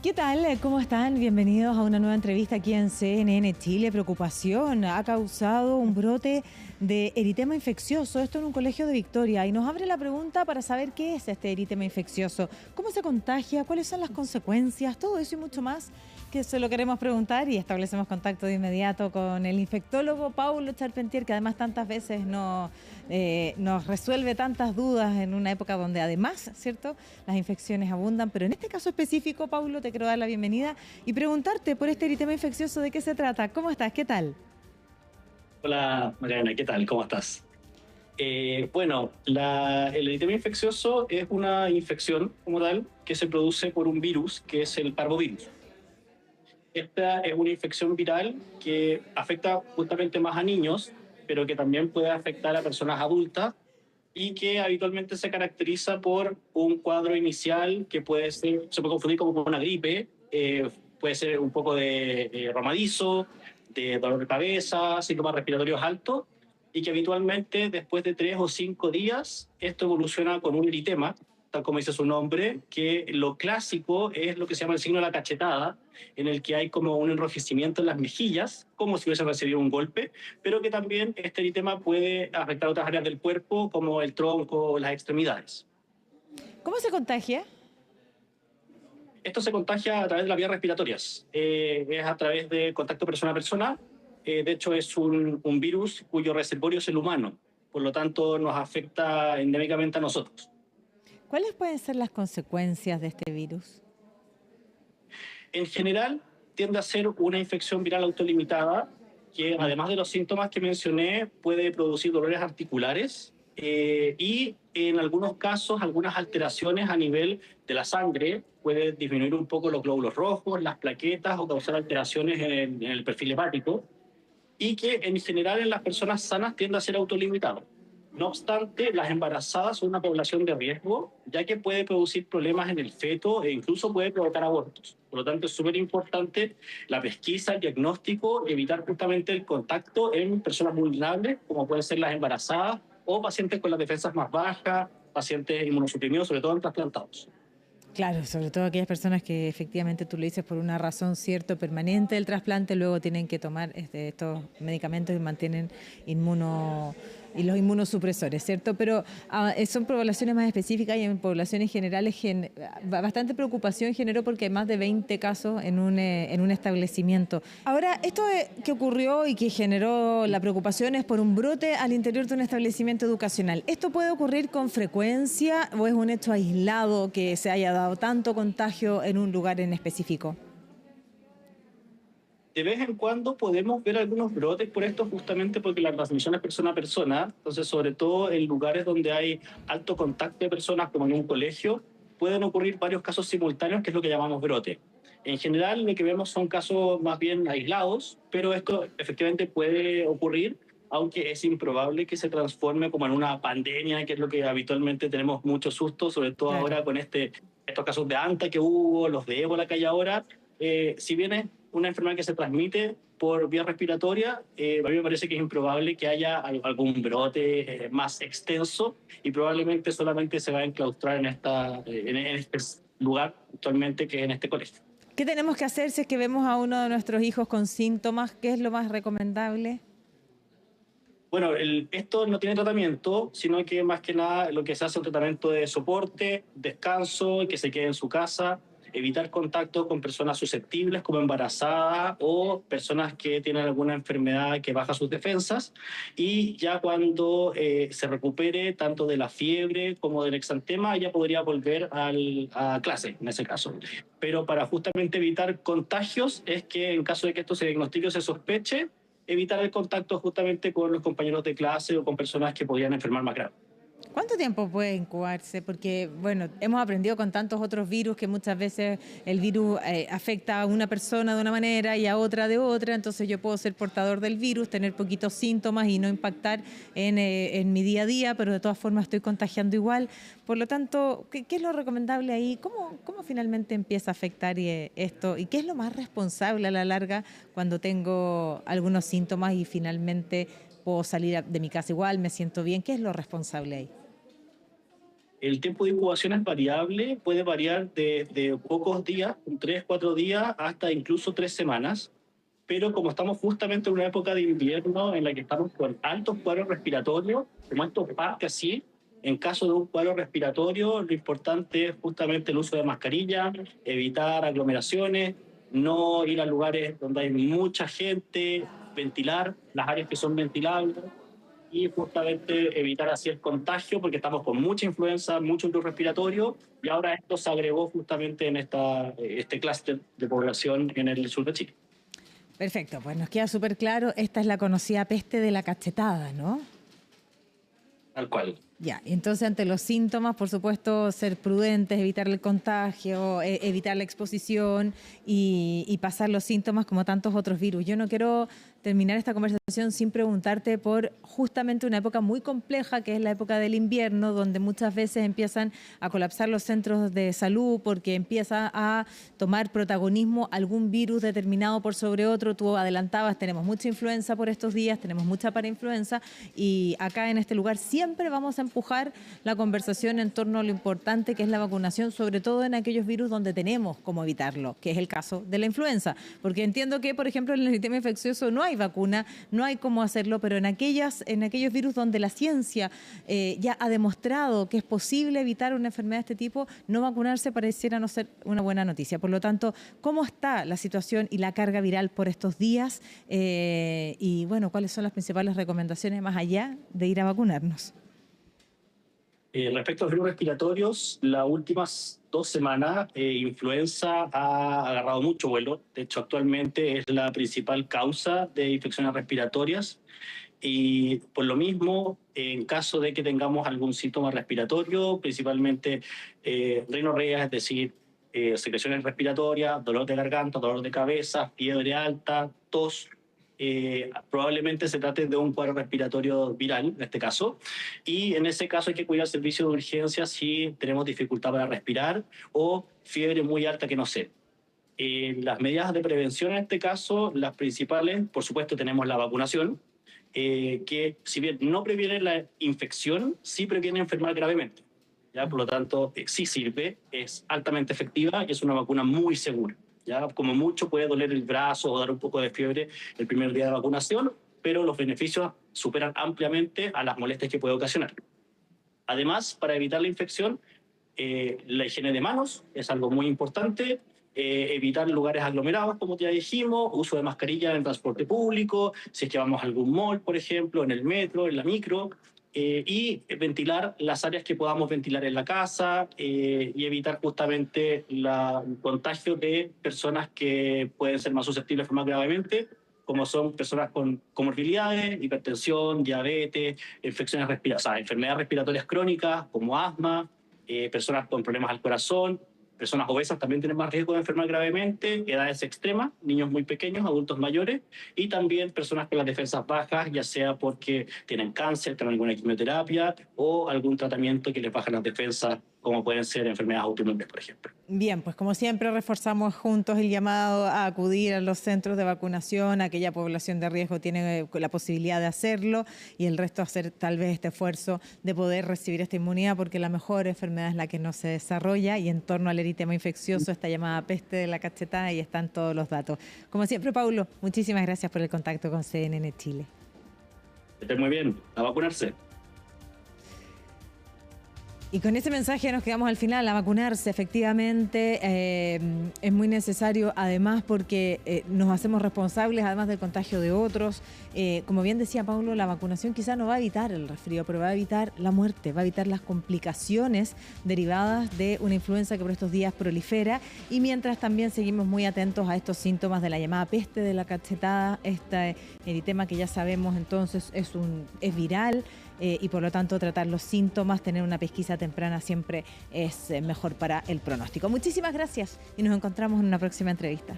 ¿Qué tal? ¿Cómo están? Bienvenidos a una nueva entrevista aquí en CNN Chile. Preocupación ha causado un brote de eritema infeccioso, esto en un colegio de Victoria, y nos abre la pregunta para saber qué es este eritema infeccioso, cómo se contagia, cuáles son las consecuencias, todo eso y mucho más, que se lo queremos preguntar y establecemos contacto de inmediato con el infectólogo Paulo Charpentier, que además tantas veces nos resuelve tantas dudas en una época donde además, ¿cierto?, las infecciones abundan, pero en este caso específico, Paulo, te quiero dar la bienvenida y preguntarte por este eritema infeccioso, ¿de qué se trata? ¿Cómo estás? ¿Qué tal? Hola Mariana, ¿qué tal? ¿Cómo estás? El eritema infeccioso es una infección como tal que se produce por un virus que es el parvovirus. Esta es una infección viral que afecta justamente más a niños, pero que también puede afectar a personas adultas y que habitualmente se caracteriza por un cuadro inicial que se puede confundir como con una gripe, puede ser un poco de romadizo, de dolor de cabeza, síntomas respiratorios altos, y que habitualmente después de 3 o 5 días esto evoluciona con un eritema, tal como dice su nombre, que lo clásico es lo que se llama el signo de la cachetada, en el que hay como un enrojecimiento en las mejillas, como si hubiese recibido un golpe, pero que también este eritema puede afectar otras áreas del cuerpo, como el tronco o las extremidades. ¿Cómo se contagia? Esto se contagia a través de las vías respiratorias, es a través de contacto persona a persona. De hecho es un virus cuyo reservorio es el humano, por lo tanto nos afecta endémicamente a nosotros. ¿Cuáles pueden ser las consecuencias de este virus? En general, tiende a ser una infección viral autolimitada que, además de los síntomas que mencioné, puede producir dolores articulares y, en algunos casos, algunas alteraciones a nivel de la sangre. Puede disminuir un poco los glóbulos rojos, las plaquetas o causar alteraciones en el perfil hepático, y que en general en las personas sanas tiende a ser autolimitado. No obstante, las embarazadas son una población de riesgo, ya que puede producir problemas en el feto e incluso puede provocar abortos. Por lo tanto, es súper importante la pesquisa, el diagnóstico, evitar justamente el contacto en personas vulnerables, como pueden ser las embarazadas o pacientes con las defensas más bajas, pacientes inmunosuprimidos, sobre todo en trasplantados. Claro, sobre todo aquellas personas que efectivamente tú lo dices por una razón cierta permanente del trasplante, luego tienen que tomar estos medicamentos y mantienen inmuno y los inmunosupresores, ¿cierto? Pero son poblaciones más específicas y en poblaciones generales bastante preocupación generó porque hay más de 20 casos en un establecimiento. Ahora, esto que ocurrió y que generó la preocupación es por un brote al interior de un establecimiento educacional. ¿Esto puede ocurrir con frecuencia o es un hecho aislado que se haya dado tanto contagio en un lugar en específico? De vez en cuando podemos ver algunos brotes por esto, justamente porque la transmisión es persona a persona. Entonces, sobre todo en lugares donde hay alto contacto de personas, como en un colegio, pueden ocurrir varios casos simultáneos, que es lo que llamamos brote. En general, lo que vemos son casos más bien aislados, pero esto efectivamente puede ocurrir, aunque es improbable que se transforme como en una pandemia, que es lo que habitualmente tenemos mucho susto, sobre todo Claro. ahora con estos casos de ANTA que hubo, los de ébola que hay ahora. Si bien es una enfermedad que se transmite por vía respiratoria, a mí me parece que es improbable que haya algún brote más extenso, y probablemente solamente se va a enclaustrar en este lugar actualmente, que es en este colegio. ¿Qué tenemos que hacer si es que vemos a uno de nuestros hijos con síntomas? ¿Qué es lo más recomendable? Bueno, esto no tiene tratamiento, sino que más que nada lo que se hace es un tratamiento de soporte, descanso, que se quede en su casa, evitar contacto con personas susceptibles como embarazadas o personas que tienen alguna enfermedad que baja sus defensas, y ya cuando se recupere tanto de la fiebre como del exantema ya podría volver a clase en ese caso. Pero para justamente evitar contagios es que, en caso de que esto se diagnostique o se sospeche, evitar el contacto justamente con los compañeros de clase o con personas que podían enfermar más grave. ¿Cuánto tiempo puede incubarse? Porque, bueno, hemos aprendido con tantos otros virus que muchas veces el virus afecta a una persona de una manera y a otra de otra, entonces yo puedo ser portador del virus, tener poquitos síntomas y no impactar en mi día a día, pero de todas formas estoy contagiando igual. Por lo tanto, ¿qué es lo recomendable ahí? ¿Cómo finalmente empieza a afectar esto? ¿Y qué es lo más responsable a la larga cuando tengo algunos síntomas y finalmente puedo salir de mi casa igual, me siento bien? ¿Qué es lo responsable ahí? El tiempo de incubación es variable, puede variar de pocos días, 3, 4 días, hasta incluso 3 semanas. Pero como estamos justamente en una época de invierno en la que estamos con altos cuadros respiratorios, como esto parte así, en caso de un cuadro respiratorio, lo importante es justamente el uso de mascarilla, evitar aglomeraciones, no ir a lugares donde hay mucha gente, ventilar las áreas que son ventilables y justamente evitar así el contagio, porque estamos con mucha influenza, mucho virus respiratorio, y ahora esto se agregó justamente en este clúster de población en el sur de Chile. Perfecto, pues nos queda súper claro, esta es la conocida peste de la cachetada, ¿no? Tal cual. Ya, entonces ante los síntomas, por supuesto, ser prudentes, evitar el contagio, evitar la exposición y pasar los síntomas como tantos otros virus. Yo no quiero terminar esta conversación sin preguntarte por justamente una época muy compleja, que es la época del invierno, donde muchas veces empiezan a colapsar los centros de salud porque empieza a tomar protagonismo algún virus determinado por sobre otro. Tú adelantabas, tenemos mucha influenza por estos días, tenemos mucha parainfluenza y acá en este lugar siempre vamos a empujar la conversación en torno a lo importante que es la vacunación, sobre todo en aquellos virus donde tenemos cómo evitarlo, que es el caso de la influenza. Porque entiendo que, por ejemplo, en el eritema infeccioso no hay vacuna, no hay cómo hacerlo, pero en aquellos virus donde la ciencia ya ha demostrado que es posible evitar una enfermedad de este tipo, no vacunarse pareciera no ser una buena noticia. Por lo tanto, ¿cómo está la situación y la carga viral por estos días? Y bueno, ¿cuáles son las principales recomendaciones más allá de ir a vacunarnos? Respecto a los virus respiratorios, las últimas 2 semanas, influenza ha agarrado mucho vuelo. De hecho, actualmente es la principal causa de infecciones respiratorias. Y por lo mismo, en caso de que tengamos algún síntoma respiratorio, principalmente rinorrea, es decir, secreciones respiratorias, dolor de garganta, dolor de cabeza, fiebre alta, tos, probablemente se trate de un cuadro respiratorio viral, en este caso, y en ese caso hay que cuidar el servicio de urgencia si tenemos dificultad para respirar o fiebre muy alta que no sé. Las medidas de prevención en este caso, las principales, por supuesto tenemos la vacunación, que si bien no previene la infección, sí previene enfermar gravemente. ¿Ya? Por lo tanto, sí sirve, es altamente efectiva y es una vacuna muy segura. ¿Ya? Como mucho puede doler el brazo o dar un poco de fiebre el primer día de vacunación, pero los beneficios superan ampliamente a las molestias que puede ocasionar. Además, para evitar la infección, la higiene de manos es algo muy importante, evitar lugares aglomerados, como ya dijimos, uso de mascarilla en el transporte público, si es que vamos a algún mall, por ejemplo, en el metro, en la micro, y ventilar las áreas que podamos ventilar en la casa y evitar justamente el contagio de personas que pueden ser más susceptibles más gravemente, como son personas con comorbilidades, hipertensión, diabetes, infecciones respiratorias, o sea, enfermedades respiratorias crónicas como asma, personas con problemas al corazón. Personas obesas también tienen más riesgo de enfermar gravemente, edades extremas, niños muy pequeños, adultos mayores, y también personas con las defensas bajas, ya sea porque tienen cáncer, tienen alguna quimioterapia o algún tratamiento que les baja las defensas, como pueden ser enfermedades autoinmunes, por ejemplo. Bien, pues como siempre reforzamos juntos el llamado a acudir a los centros de vacunación. Aquella población de riesgo tiene la posibilidad de hacerlo y el resto hacer tal vez este esfuerzo de poder recibir esta inmunidad, porque la mejor enfermedad es la que no se desarrolla, y en torno al eritema infeccioso, esta llamada peste de la cachetada, ahí están todos los datos. Como siempre, Paulo, muchísimas gracias por el contacto con CNN Chile. Que esté muy bien, a vacunarse. Y con ese mensaje nos quedamos al final, a vacunarse. Efectivamente, es muy necesario, además, porque nos hacemos responsables, además del contagio de otros. Como bien decía Paulo, la vacunación quizá no va a evitar el resfrío, pero va a evitar la muerte, va a evitar las complicaciones derivadas de una influenza que por estos días prolifera. Y mientras también seguimos muy atentos a estos síntomas de la llamada peste de la cachetada, este eritema que ya sabemos entonces es viral. Y por lo tanto tratar los síntomas, tener una pesquisa temprana siempre es mejor para el pronóstico. Muchísimas gracias y nos encontramos en una próxima entrevista.